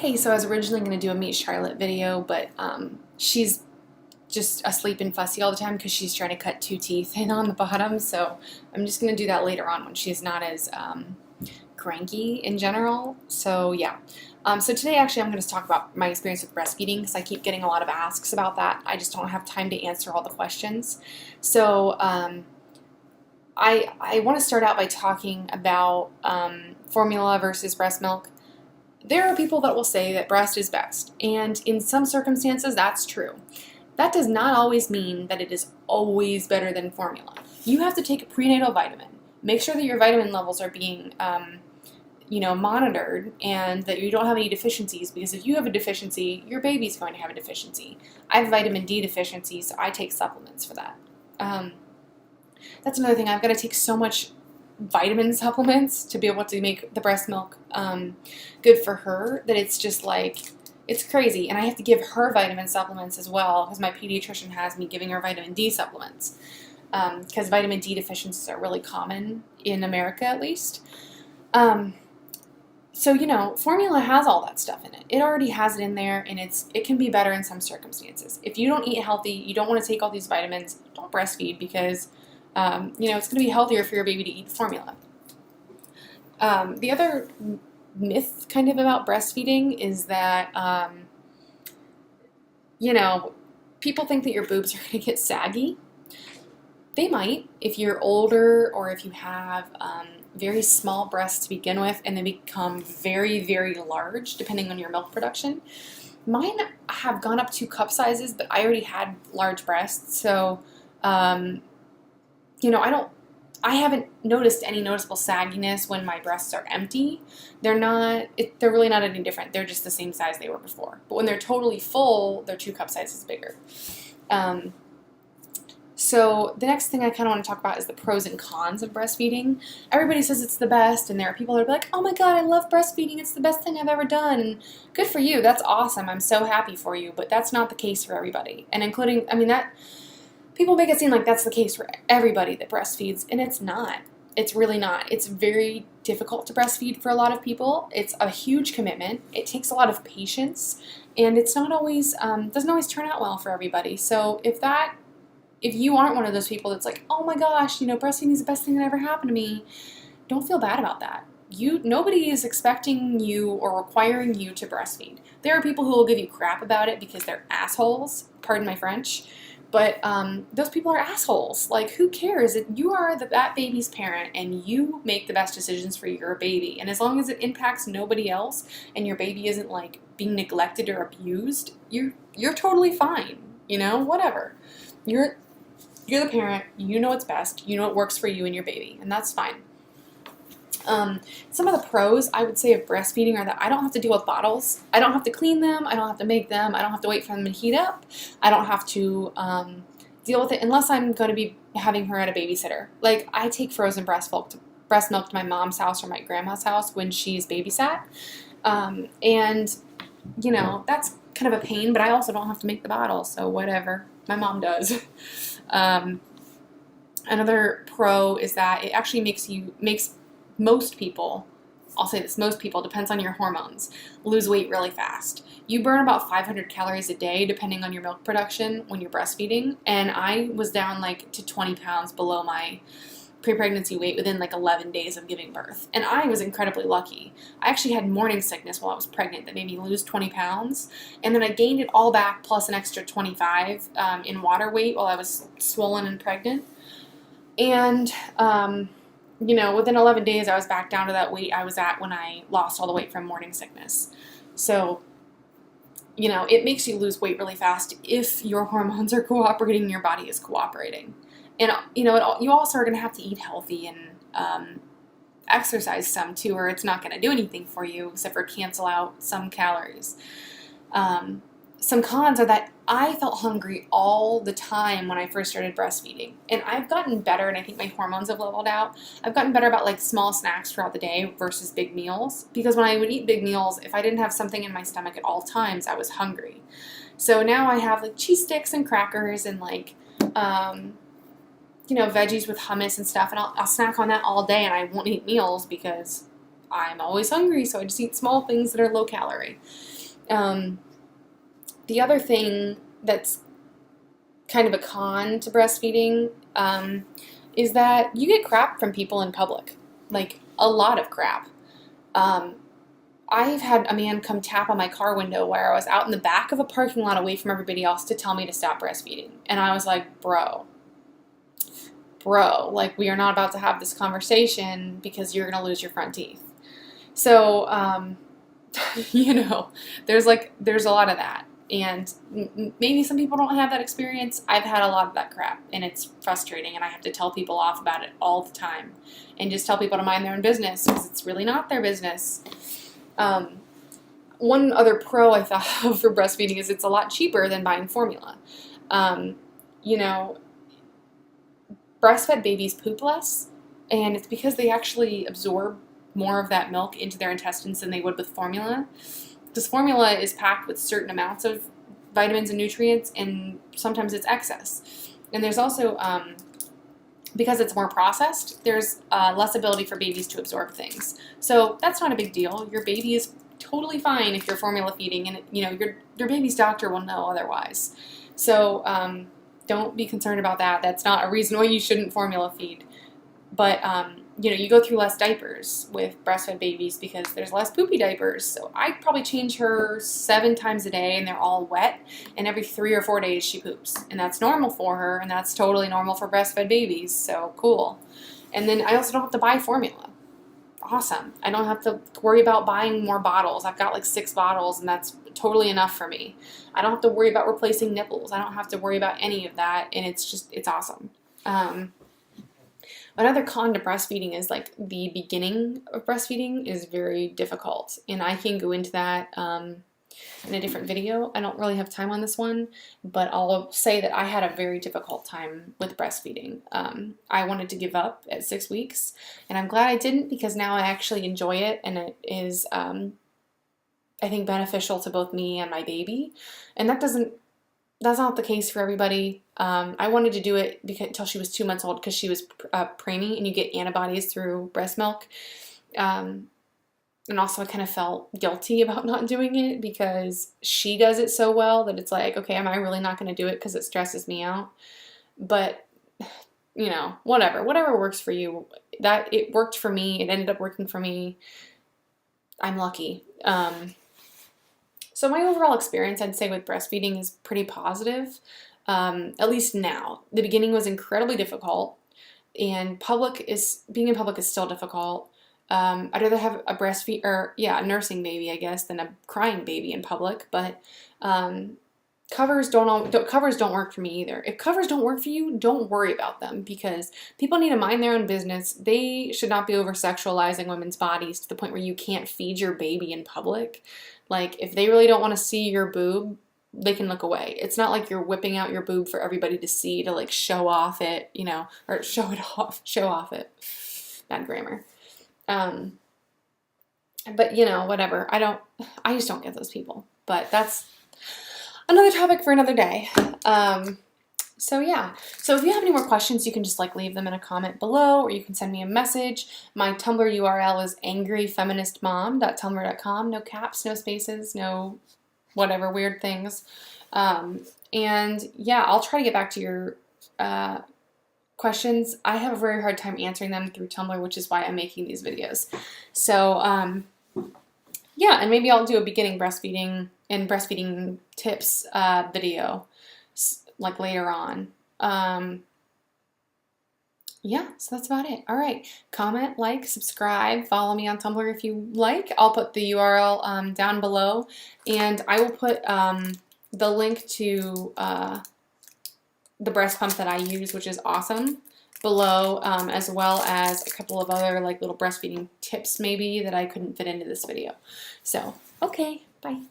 Hey, so I was originally going to do a Meet Charlotte video, but she's just asleep and fussy all the time because she's trying to cut 2 teeth in on the bottom, so I'm just going to do that later on when she's not as cranky in general. So yeah. So today actually I'm going to talk about my experience with breastfeeding because I keep getting a lot of asks about that. I just don't have time to answer all the questions. So I want to start out by talking about formula versus breast milk. There are people that will say that breast is best, and in some circumstances that's true. That does not always mean that it is always better than formula. You have to take a prenatal vitamin. Make sure that your vitamin levels are being monitored and that you don't have any deficiencies, because if you have a deficiency, your baby's going to have a deficiency. I have vitamin D deficiency, so I take supplements for that. That's another thing. I've got to take so much vitamin supplements to be able to make the breast milk good for her that it's just like, it's crazy. And I have to give her vitamin supplements as well because my pediatrician has me giving her vitamin D supplements because vitamin D deficiencies are really common in America, at least. So, formula has all that stuff in it. It already has it in there, and it can be better in some circumstances. If you don't eat healthy, you don't want to take all these vitamins, don't breastfeed because it's going to be healthier for your baby to eat formula. The other myth kind of about breastfeeding is that, people think that your boobs are going to get saggy. They might if you're older or if you have very small breasts to begin with and they become very, very large depending on your milk production. Mine have gone up 2 cup sizes, but I already had large breasts, so I haven't noticed any noticeable sagginess when my breasts are empty. They're really not any different. They're just the same size they were before. But when they're totally full, they're 2 cup sizes bigger. So the next thing I kind of want to talk about is the pros and cons of breastfeeding. Everybody says it's the best, and there are people that are like, oh my God, I love breastfeeding. It's the best thing I've ever done. And good for you. That's awesome. I'm so happy for you. But that's not the case for everybody. And people make it seem like that's the case for everybody that breastfeeds, and it's not. It's really not. It's very difficult to breastfeed for a lot of people. It's a huge commitment. It takes a lot of patience, and it's not always doesn't always turn out well for everybody. So if you aren't one of those people that's like, oh my gosh, breastfeeding is the best thing that ever happened to me, don't feel bad about that. Nobody is expecting you or requiring you to breastfeed. There are people who will give you crap about it because they're assholes. Pardon my French. But those people are assholes. Like, who cares? You are that baby's parent, and you make the best decisions for your baby. And as long as it impacts nobody else, and your baby isn't like being neglected or abused, you're totally fine. Whatever. You're the parent. You know what's best. You know what works for you and your baby, and that's fine. Some of the pros I would say of breastfeeding are that I don't have to deal with bottles. I don't have to clean them. I don't have to make them. I don't have to wait for them to heat up. I don't have to deal with it unless I'm going to be having her at a babysitter. Like, I take frozen breast milk to my mom's house or my grandma's house when she's babysat. And that's kind of a pain, but I also don't have to make the bottle, so whatever. My mom does. Another pro is that it actually makes most people, I'll say this, most people, depends on your hormones, lose weight really fast. You burn about 500 calories a day depending on your milk production when you're breastfeeding, and I was down to 20 pounds below my pre-pregnancy weight within 11 days of giving birth. And I was incredibly lucky. I actually had morning sickness while I was pregnant that made me lose 20 pounds, and then I gained it all back plus an extra 25 in water weight while I was swollen and pregnant. And within 11 days, I was back down to that weight I was at when I lost all the weight from morning sickness. So, it makes you lose weight really fast if your hormones are cooperating and your body is cooperating. And, you also are going to have to eat healthy and exercise some too, or it's not going to do anything for you except for cancel out some calories. Some cons are that I felt hungry all the time when I first started breastfeeding. And I've gotten better, and I think my hormones have leveled out. I've gotten better about small snacks throughout the day versus big meals. Because when I would eat big meals, if I didn't have something in my stomach at all times, I was hungry. So now I have cheese sticks and crackers and veggies with hummus and stuff. And I'll snack on that all day, and I won't eat meals because I'm always hungry, so I just eat small things that are low calorie. The other thing that's kind of a con to breastfeeding is that you get crap from people in public, like a lot of crap. I've had a man come tap on my car window where I was out in the back of a parking lot away from everybody else to tell me to stop breastfeeding. And I was like, bro, like, we are not about to have this conversation because you're going to lose your front teeth. So, you know, there's a lot of that. And maybe some people don't have that experience. I've had a lot of that crap, and it's frustrating, and I have to tell people off about it all the time and just tell people to mind their own business because it's really not their business. One other pro I thought of for breastfeeding is it's a lot cheaper than buying formula. You know, breastfed babies poop less, and it's because they actually absorb more of that milk into their intestines than they would with formula. This formula is packed with certain amounts of vitamins and nutrients, and sometimes it's excess. And there's also, because it's more processed, there's less ability for babies to absorb things. So that's not a big deal. Your baby is totally fine if you're formula feeding, and you know your baby's doctor will know otherwise. So don't be concerned about that. That's not a reason why you shouldn't formula feed. But you know, you go through less diapers with breastfed babies because there's less poopy diapers. So I probably change her 7 times a day, and they're all wet. And every 3 or 4 days she poops, and that's normal for her, and that's totally normal for breastfed babies. So cool. And then I also don't have to buy formula. Awesome. I don't have to worry about buying more bottles. I've got like 6 bottles, and that's totally enough for me. I don't have to worry about replacing nipples. I don't have to worry about any of that, and it's awesome. Another con to breastfeeding is like the beginning of breastfeeding is very difficult, and I can go into that in a different video. I don't really have time on this one, but I'll say that I had a very difficult time with breastfeeding. I wanted to give up at 6 weeks, and I'm glad I didn't because now I actually enjoy it, and it is, I think, beneficial to both me and my baby. And that's not the case for everybody. I wanted to do it until she was 2 months old because she was preemie, and you get antibodies through breast milk. And also I kind of felt guilty about not doing it because she does it so well that it's like, okay, am I really not going to do it because it stresses me out? But, you know, whatever works for you. That it worked for me. It ended up working for me. I'm lucky. So my overall experience, I'd say, with breastfeeding is pretty positive, at least now. The beginning was incredibly difficult, and being in public is still difficult. I'd rather have a nursing baby, I guess, than a crying baby in public. But covers don't work for me either. If covers don't work for you, don't worry about them because people need to mind their own business. They should not be over-sexualizing women's bodies to the point where you can't feed your baby in public. Like, if they really don't want to see your boob, they can look away. It's not like you're whipping out your boob for everybody to see to, like, show off it, you know, or show off it. Bad grammar. But, you know, whatever. I just don't get those people. But that's another topic for another day. So yeah. So if you have any more questions, you can just like leave them in a comment below, or you can send me a message. My Tumblr URL is angryfeministmom.tumblr.com. No caps, no spaces, no whatever weird things. And yeah, I'll try to get back to your questions. I have a very hard time answering them through Tumblr, which is why I'm making these videos. So yeah, and maybe I'll do a beginning breastfeeding and breastfeeding tips video like later on. Yeah, so that's about it. All right, comment, like, subscribe, follow me on Tumblr if you like. I'll put the URL down below, and I will put the link to the breast pump that I use, which is awesome, below, as well as a couple of other like little breastfeeding tips maybe that I couldn't fit into this video. So, okay, bye.